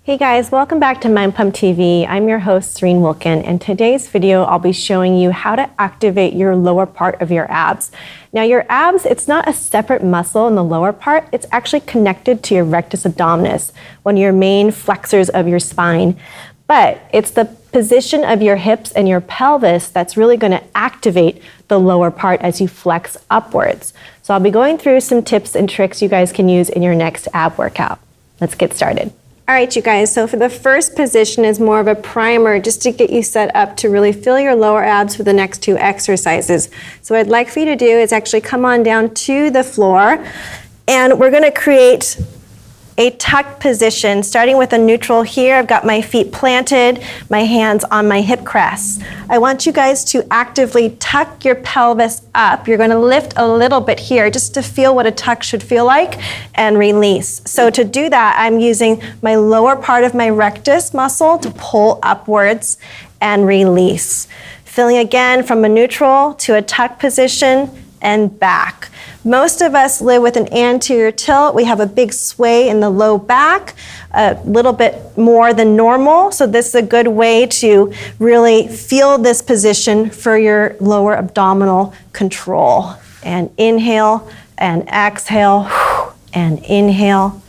Hey guys, welcome back to Mind Pump TV. I'm your host, Serene. In today's video, I'll be showing you how to activate your lower part of your abs. Now your abs, it's not a separate muscle in the lower part, it's actually connected to your rectus abdominis, one of your main flexors of your spine. But it's the position of your hips and your pelvis that's really going to activate the lower part as you flex upwards. So I'll be going through some tips and tricks you guys can use in your next ab workout. Let's get started. All right, you guys, so for the first position is more of a primer just to get you set up to really fill your lower abs for the next two exercises. So what I'd like for you to do is actually come on down to the floor, and we're gonna create a tuck position, starting with a neutral here. I've got my feet planted, my hands on my hip crests. I want you guys to actively tuck your pelvis up. You're gonna lift a little bit here just to feel what a tuck should feel like and release. So to do that, I'm using my lower part of my rectus muscle to pull upwards and release. Feeling again from a neutral to a tuck position and back. Most of us live with an anterior tilt. We have a big sway in the low back, a little bit more than normal. So this is a good way to really feel this position for your lower abdominal control. And inhale and exhale, and inhale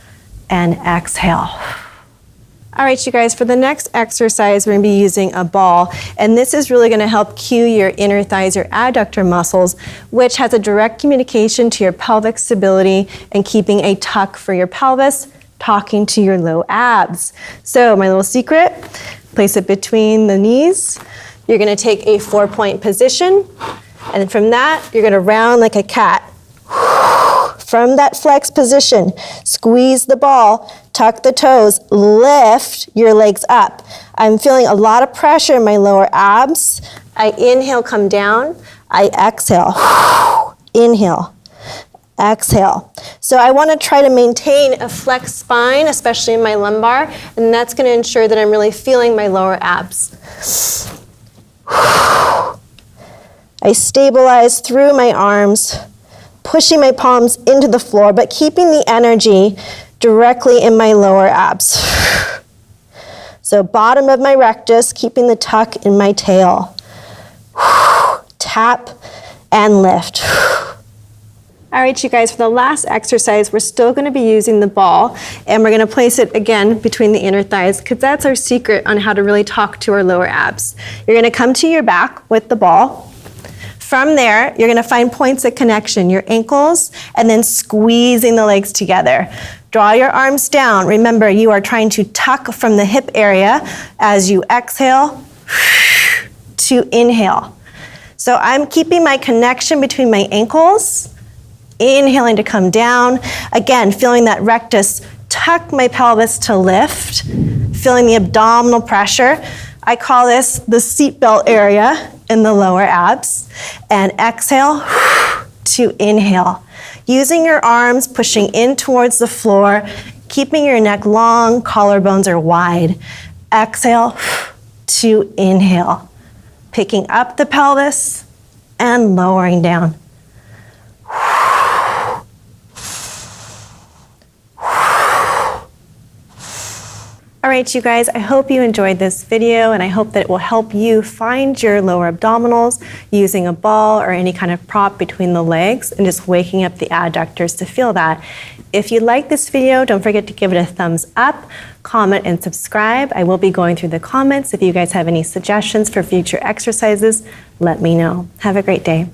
and exhale. All right, you guys, for the next exercise, we're gonna be using a ball, and this is really gonna help cue your inner thighs, your adductor muscles, which has a direct communication to your pelvic stability and keeping a tuck for your pelvis, talking to your low abs. So my little secret, place it between the knees. You're gonna take a 4-point position, and from that, you're gonna round like a cat. From that flex position, squeeze the ball, tuck the toes, lift your legs up. I'm feeling a lot of pressure in my lower abs. I inhale, come down. I exhale, inhale, exhale. So I want to try to maintain a flexed spine, especially in my lumbar, and that's going to ensure that I'm really feeling my lower abs. I stabilize through my arms, pushing my palms into the floor, but keeping the energy directly in my lower abs. So bottom of my rectus, keeping the tuck in my tail. Tap and lift. All right, you guys, for the last exercise, we're still gonna be using the ball, and we're gonna place it again between the inner thighs, because that's our secret on how to really talk to our lower abs. You're gonna come to your back with the ball. From there, you're gonna find points of connection, your ankles, and then squeezing the legs together. Draw your arms down. Remember, you are trying to tuck from the hip area as you exhale to inhale. So I'm keeping my connection between my ankles, inhaling to come down. Again, feeling that rectus tuck my pelvis to lift, feeling the abdominal pressure. I call this the seatbelt area in the lower abs. And exhale to inhale. Using your arms, pushing in towards the floor, keeping your neck long, collarbones are wide. Exhale to inhale. Picking up the pelvis and lowering down. All right, you guys, I hope you enjoyed this video, and I hope that it will help you find your lower abdominals using a ball or any kind of prop between the legs and just waking up the adductors to feel that. If you like this video, don't forget to give it a thumbs up, comment, and subscribe. I will be going through the comments. If you guys have any suggestions for future exercises, let me know. Have a great day.